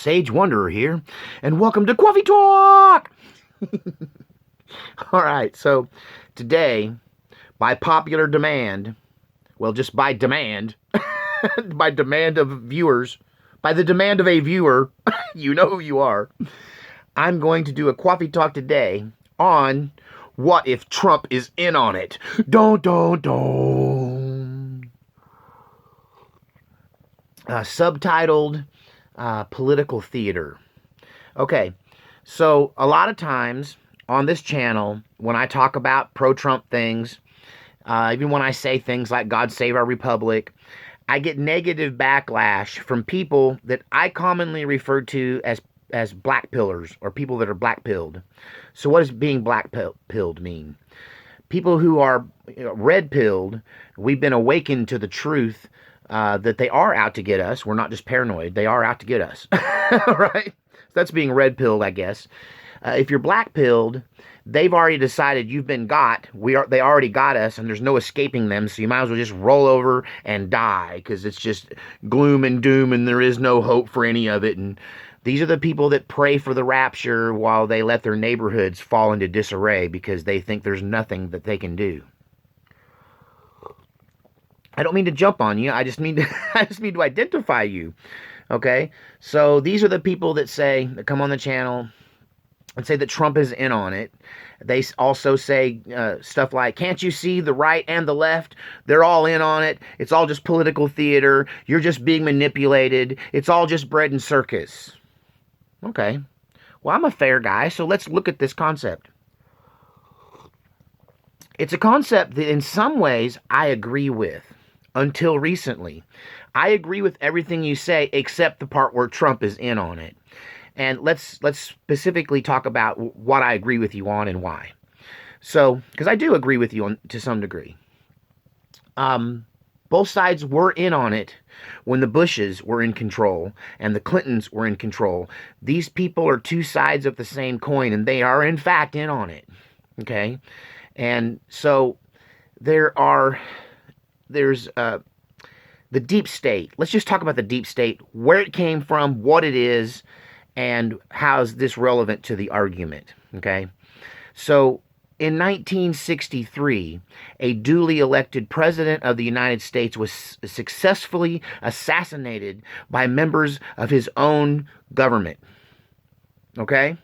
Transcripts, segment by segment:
Sage Wanderer here, and welcome to Coffee Talk! Alright, so today, by popular demand, well, just by demand, by demand of viewers, by the demand of a viewer, you know who you are, I'm going to do a Coffee Talk today on what if Trump is in on it. Don't. Subtitled Political Theater. Okay, so a lot of times on this channel, when I talk about pro-Trump things, even when I say things like God Save Our Republic, I get negative backlash from people that I commonly refer to as black pillars, or people that are black pilled. So what does being black pilled mean? People who are red pilled, we've been awakened to the truth that they are out to get us. We're not just paranoid. They are out to get us. Right? That's being red pilled, I guess. If you're black pilled, they've already decided you've been got. They already got us, and there's no escaping them. So you might as well just roll over and die, because it's just gloom and doom, and there is no hope for any of it. And these are the people that pray for the rapture while they let their neighborhoods fall into disarray because they think there's nothing that they can do. I don't mean to jump on you. I just mean to identify you. Okay? So these are the people that come on the channel and say that Trump is in on it. They also say stuff like, can't you see the right and the left? They're all in on it. It's all just political theater. You're just being manipulated. It's all just bread and circus. Okay. Well, I'm a fair guy, so let's look at this concept. It's a concept that in some ways I agree with. Until recently, I agree with everything you say except the part where Trump is in on it. And let's specifically talk about what I agree with you on and why. So, because I do agree with you to some degree. Both sides were in on it when the Bushes were in control and the Clintons were in control. These people are two sides of the same coin, and they are in fact in on it. Okay? And so there's the deep state. Let's just talk about the deep state, where it came from, what it is, and how is this relevant to the argument. Okay? So in 1963, a duly elected president of the United States was successfully assassinated by members of his own government. Okay?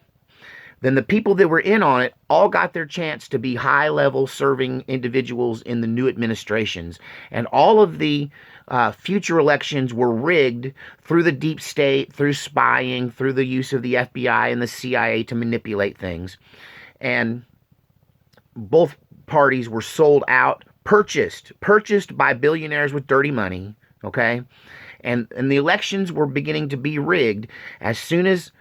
Then the people that were in on it all got their chance to be high-level serving individuals in the new administrations. And all of the future elections were rigged through the deep state, through spying, through the use of the FBI and the CIA to manipulate things. And both parties were sold out, purchased by billionaires with dirty money, okay? And the elections were beginning to be rigged as soon as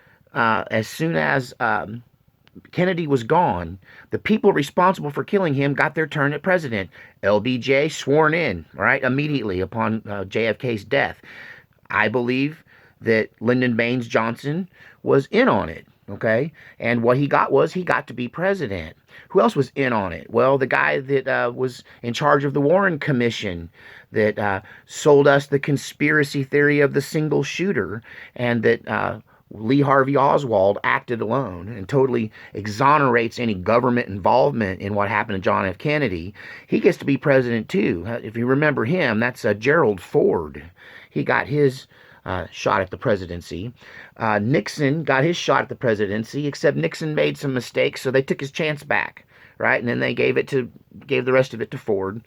Kennedy was gone. The people responsible for killing him got their turn at president. LBJ sworn in, right, immediately upon JFK's death. I believe that Lyndon Baines Johnson was in on it, okay? And what he got to be president. Who else was in on it? Well, the guy that was in charge of the Warren Commission that sold us the conspiracy theory of the single shooter, and that Lee Harvey Oswald acted alone and totally exonerates any government involvement in what happened to John F. Kennedy. He gets to be president too. If you remember him, that's Gerald Ford. He got his shot at the presidency. Nixon got his shot at the presidency, except Nixon made some mistakes, so they took his chance back, right? And then they gave the rest of it to Ford.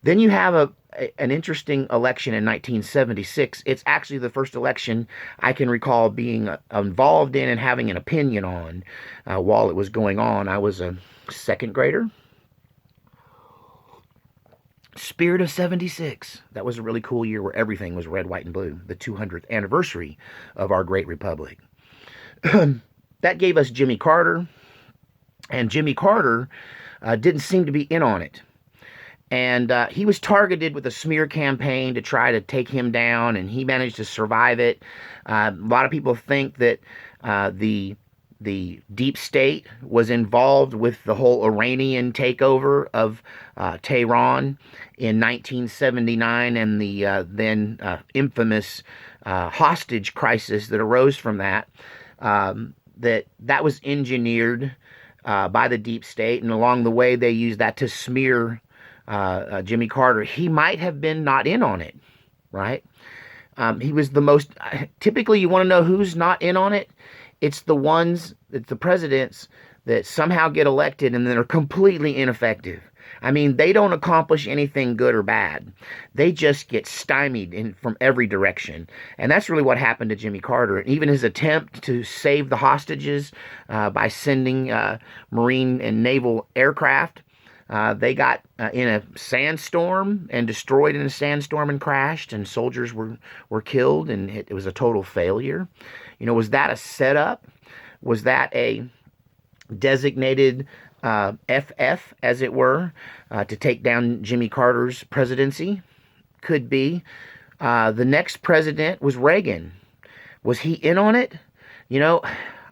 Then you have an interesting election in 1976. It's actually the first election I can recall being involved in and having an opinion on while it was going on. I was a second grader. Spirit of 76. That was a really cool year where everything was red, white, and blue. The 200th anniversary of our great republic. That gave us Jimmy Carter. And Jimmy Carter didn't seem to be in on it. And he was targeted with a smear campaign to try to take him down, and he managed to survive it. A lot of people think that the the deep state was involved with the whole Iranian takeover of Tehran in 1979 and the then infamous hostage crisis that arose from that. That was engineered by the deep state, and along the way they used that to smear Jimmy Carter. He might have been not in on it, right? He was the most. Typically, you want to know who's not in on it. It's the presidents that somehow get elected and then are completely ineffective. I mean, they don't accomplish anything good or bad. They just get stymied from every direction. And that's really what happened to Jimmy Carter. Even his attempt to save the hostages by sending Marine and naval aircraft, they got in a sandstorm and destroyed in a sandstorm and crashed, and soldiers were killed, and it was a total failure. Was that a setup? Was that a designated FF, as it were, to take down Jimmy Carter's presidency? Could be. The next president was Reagan. Was he in on it?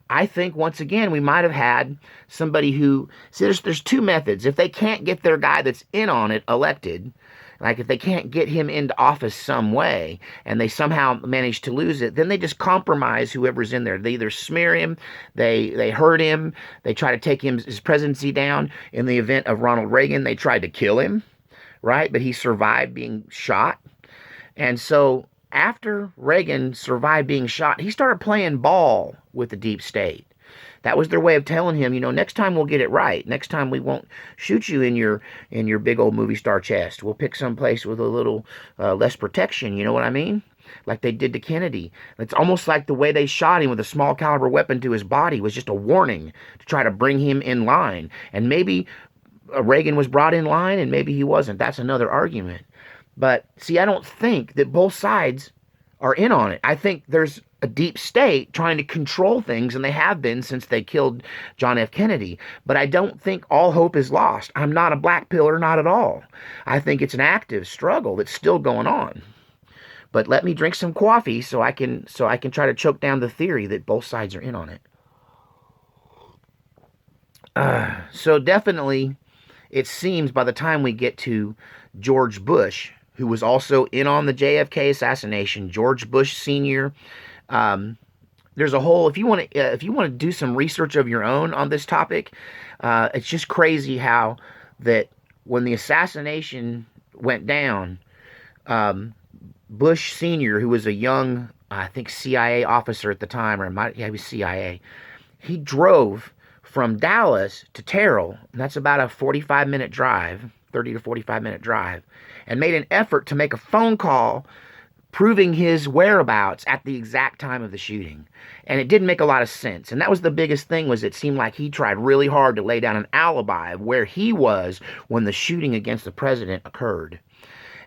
I think once again we might have had somebody who, see, there's two methods. If they can't get their guy that's in on it elected, like if they can't get him into office some way and they somehow manage to lose it, then they just compromise whoever's in there. They either smear him, they hurt him, they try to take his presidency down. In the event of Ronald Reagan, they tried to kill him, right? But he survived being shot. And so after Reagan survived being shot, he started playing ball with the deep state. That was their way of telling him, next time we'll get it right. Next time we won't shoot you in your big old movie star chest. We'll pick some place with a little less protection. You know what I mean? Like they did to Kennedy. It's almost like the way they shot him with a small caliber weapon to his body was just a warning to try to bring him in line. And maybe Reagan was brought in line and maybe he wasn't. That's another argument. But see, I don't think that both sides are in on it. I think there's a deep state trying to control things, and they have been since they killed John F. Kennedy. But I don't think all hope is lost. I'm not a black pillar, not at all. I think it's an active struggle that's still going on. But let me drink some coffee so I can try to choke down the theory that both sides are in on it. So definitely, it seems by the time we get to George Bush, who was also in on the JFK assassination, George Bush Sr., there's a whole, if you want to do some research of your own on this topic, it's just crazy how that when the assassination went down, Bush Sr., who was a young, I think CIA officer at the time, he was CIA, he drove from Dallas to Terrell, and that's about a 45-minute drive, 30 to 45-minute drive, and made an effort to make a phone call proving his whereabouts at the exact time of the shooting. And it didn't make a lot of sense. And that was the biggest thing, was it seemed like he tried really hard to lay down an alibi of where he was when the shooting against the president occurred.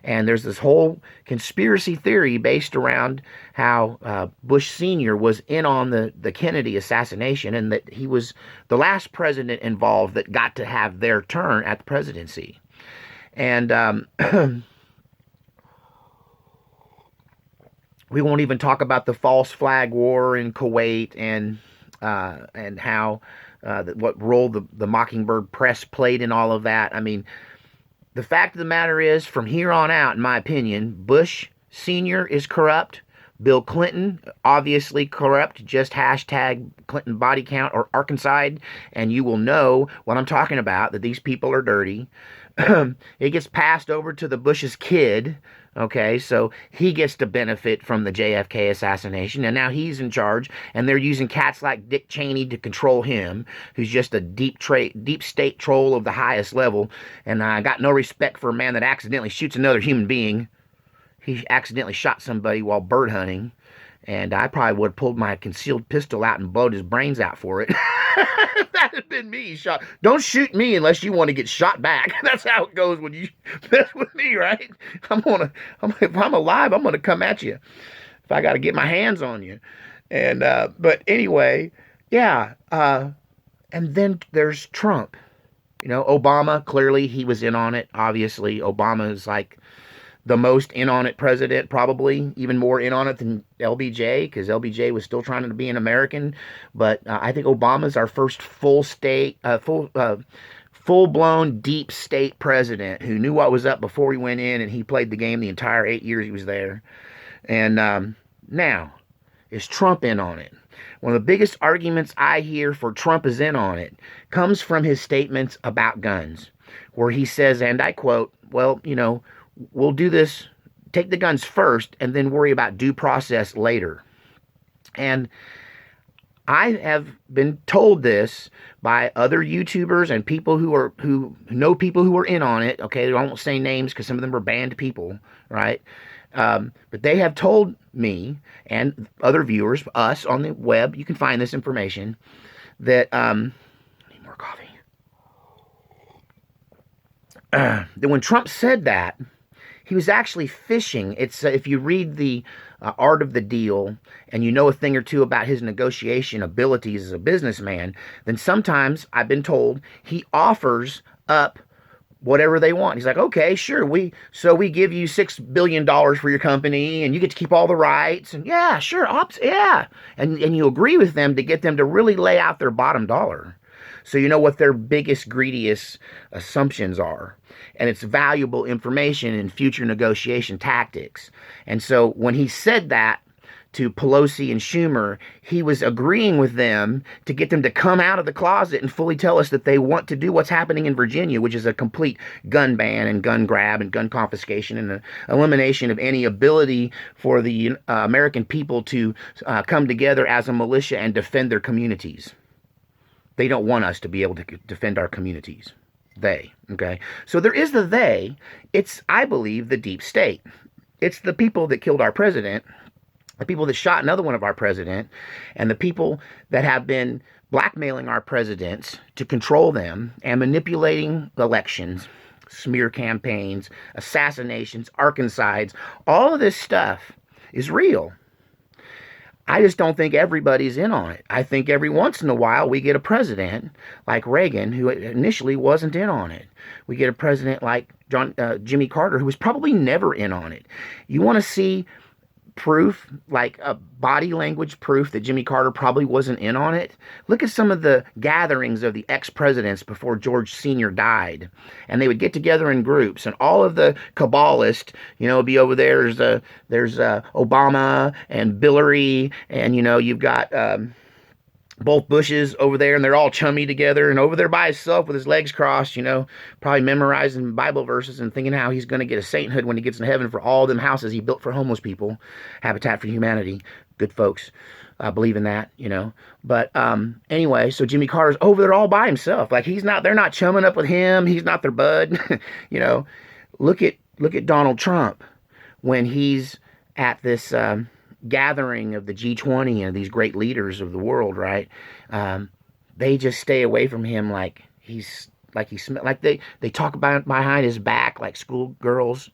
And there's this whole conspiracy theory based around how Bush Sr. was in on the Kennedy assassination, and that he was the last president involved that got to have their turn at the presidency. And we won't even talk about the false flag war in Kuwait and how what role the Mockingbird press played in all of that. I mean, the fact of the matter is, from here on out, in my opinion, Bush Sr. is corrupt. Bill Clinton, obviously corrupt. Just hashtag Clinton body count or Arkanside, and you will know what I'm talking about, that these people are dirty. It gets passed over to the Bush's kid. Okay, so he gets to benefit from the JFK assassination, and now he's in charge, and they're using cats like Dick Cheney to control him, who's just a deep state troll of the highest level, and I got no respect for a man that accidentally shoots another human being. He accidentally shot somebody while bird hunting, and I probably would have pulled my concealed pistol out and blowed his brains out for it. That had been me shot. Don't shoot me unless you want to get shot back. That's how it goes when you mess with me, right? If I'm alive, I'm gonna come at you. If I got to get my hands on you. And but anyway, yeah. And then there's Trump. Obama, clearly he was in on it. Obviously, Obama is like the most in on it president, probably even more in on it than LBJ, because LBJ was still trying to be an American. But I think Obama's our first full blown deep state president who knew what was up before he went in, and he played the game the entire 8 years he was there. And now, is Trump in on it? One of the biggest arguments I hear for Trump is in on it comes from his statements about guns, where he says, and I quote, well, we'll do this, take the guns first, and then worry about due process later. And I have been told this by other YouTubers and people who know people who are in on it. Okay, I won't say names because some of them are banned people, right? But they have told me and other viewers, us on the web, you can find this information, that I need more coffee. That when Trump said that, he was actually fishing. It's if you read the Art of the Deal and you know a thing or two about his negotiation abilities as a businessman, then sometimes I've been told he offers up whatever they want. He's like, okay, sure, we give you $6 billion for your company and you get to keep all the rights, and yeah, sure, yeah. And you agree with them to get them to really lay out their bottom dollar. So you know what their biggest, greediest assumptions are. And it's valuable information in future negotiation tactics. And so when he said that to Pelosi and Schumer, he was agreeing with them to get them to come out of the closet and fully tell us that they want to do what's happening in Virginia, which is a complete gun ban and gun grab and gun confiscation and the elimination of any ability for the American people to come together as a militia and defend their communities. They don't want us to be able to defend our communities. They, okay? So there is the they. It's, I believe, the deep state. It's the people that killed our president, the people that shot another one of our president, and the people that have been blackmailing our presidents to control them and manipulating elections, smear campaigns, assassinations, arkancides. All of this stuff is real. I just don't think everybody's in on it. I think every once in a while we get a president like Reagan, who initially wasn't in on it. We get a president like Jimmy Carter, who was probably never in on it. You want to see proof, like a body language proof that Jimmy Carter probably wasn't in on it? Look at some of the gatherings of the ex-presidents before George Sr. died. And they would get together in groups, and all of the Kabbalists, would be over there. There's Obama and Hillary, and, you've got both Bushes over there, and they're all chummy together, and over there by himself with his legs crossed, probably memorizing Bible verses and thinking how he's going to get a sainthood when he gets in heaven for all them houses he built for homeless people. Habitat for Humanity. Good folks believe in that, But anyway, so Jimmy Carter's over there all by himself. Like they're not chumming up with him. He's not their bud. Look at Donald Trump when he's at this gathering of the G20 and these great leaders of the world, right? They just stay away from him like they talk about behind his back like schoolgirls,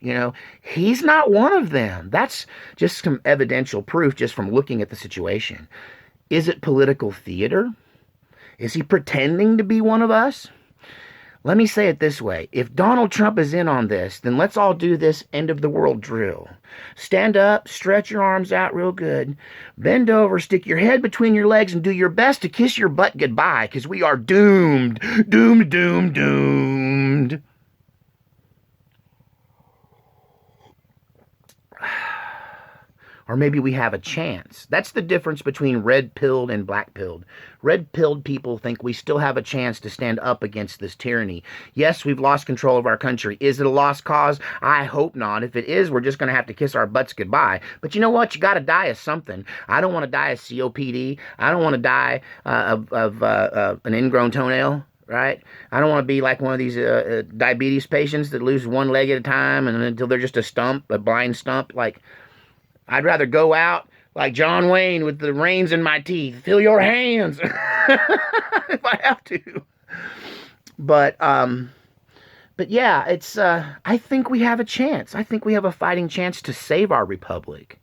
He's not one of them. That's just some evidential proof just from looking at the situation. Is it political theater? Is he pretending to be one of us? Let me say it this way. If Donald Trump is in on this, then let's all do this end of the world drill. Stand up, stretch your arms out real good, bend over, stick your head between your legs, and do your best to kiss your butt goodbye, because we are doomed. Doomed, doomed, doomed. Or maybe we have a chance. That's the difference between red-pilled and black-pilled. Red-pilled people think we still have a chance to stand up against this tyranny. Yes, we've lost control of our country. Is it a lost cause? I hope not. If it is, we're just going to have to kiss our butts goodbye. But you know what? You got to die of something. I don't want to die of COPD. I don't want to die of an ingrown toenail. Right? I don't want to be like one of these diabetes patients that lose one leg at a time and until they're just a blind stump. I'd rather go out like John Wayne with the reins in my teeth. Fill your hands if I have to. But yeah, it's I think we have a chance. I think we have a fighting chance to save our republic.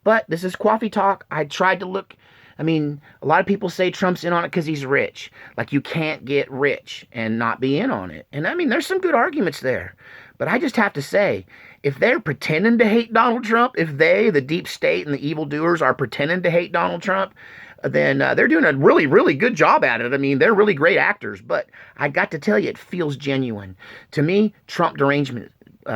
But this is Coffee Talk. I tried to look. I mean, a lot of people say Trump's in on it because he's rich. Like, you can't get rich and not be in on it. And I mean, there's some good arguments there. But I just have to say, if they're pretending to hate Donald Trump, if they, the deep state and the evildoers, are pretending to hate Donald Trump, then they're doing a really, really good job at it. I mean, they're really great actors. But I got to tell you, it feels genuine. To me, Trump derangement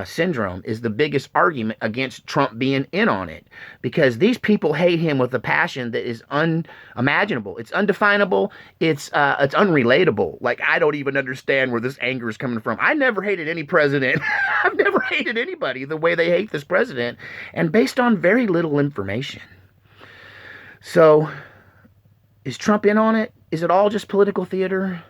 syndrome is the biggest argument against Trump being in on it, because these people hate him with a passion that is unimaginable. It's undefinable. It's unrelatable. Like, I don't even understand where this anger is coming from. I never hated any president. I've never hated anybody the way they hate this president, and based on very little information. So, is Trump in on it? Is it all just political theater?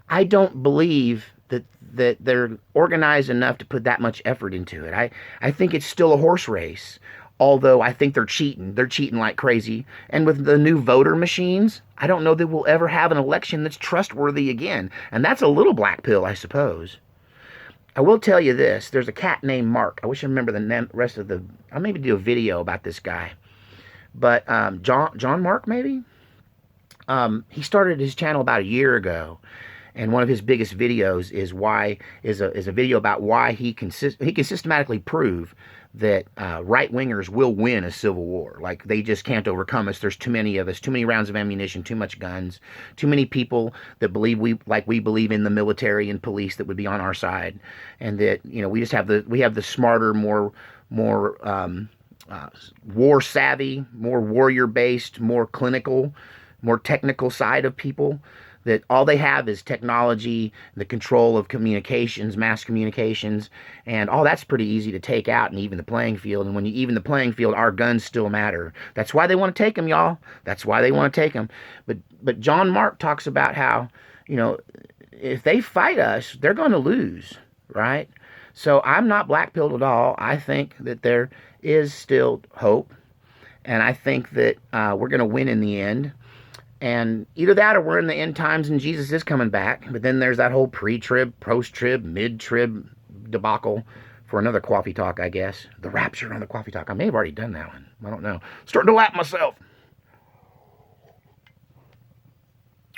I don't believe that they're organized enough to put that much effort into it. I think it's still a horse race, although I think they're cheating. They're cheating like crazy. And with the new voter machines, I don't know that we'll ever have an election that's trustworthy again. And that's a little black pill, I suppose. I will tell you this. There's a cat named Mark. I wish I remember the rest of the... I'll maybe do a video about this guy. But John Mark, maybe? He started his channel about a year ago. And one of his biggest videos is a video about why he can systematically prove that right-wingers will win a civil war. Like, they just can't overcome us. There's too many of us, too many rounds of ammunition, too much guns, too many people that believe we believe in the military and police that would be on our side, and that, you know, we have the smarter, more war savvy, more warrior based, more clinical, more technical side of people. That all they have is technology, the control of communications, mass communications, and all that's pretty easy to take out and even the playing field. And when you even the playing field, our guns still matter. That's why they want to take them, y'all. That's why they want to take them. But John Mark talks about how, you know, if they fight us, they're going to lose, right? So I'm not black-pilled at all. I think that there is still hope, and I think that we're going to win in the end. And either that or we're in the end times and Jesus is coming back. But then there's that whole pre-trib, post-trib, mid-trib debacle for another coffee talk, I guess. The rapture on the coffee talk. I may have already done that one. I don't know. Starting to lap myself.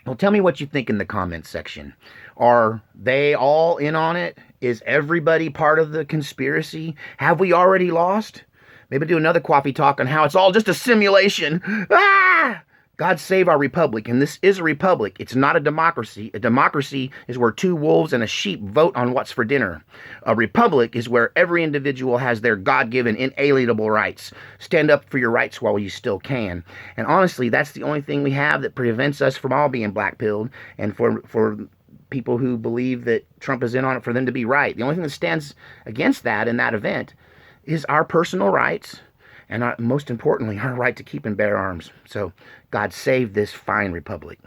Well, tell me what you think in the comments section. Are they all in on it? Is everybody part of the conspiracy? Have we already lost? Maybe do another coffee talk on how it's all just a simulation. Ah! God save our republic, and this is a republic. It's not a democracy. A democracy is where two wolves and a sheep vote on what's for dinner. A republic is where every individual has their God-given, inalienable rights. Stand up for your rights while you still can. And honestly, that's the only thing we have that prevents us from all being black-pilled, and for people who believe that Trump is in on it, for them to be right. The only thing that stands against that in that event is our personal rights, and most importantly, our right to keep and bear arms. So God save this fine republic.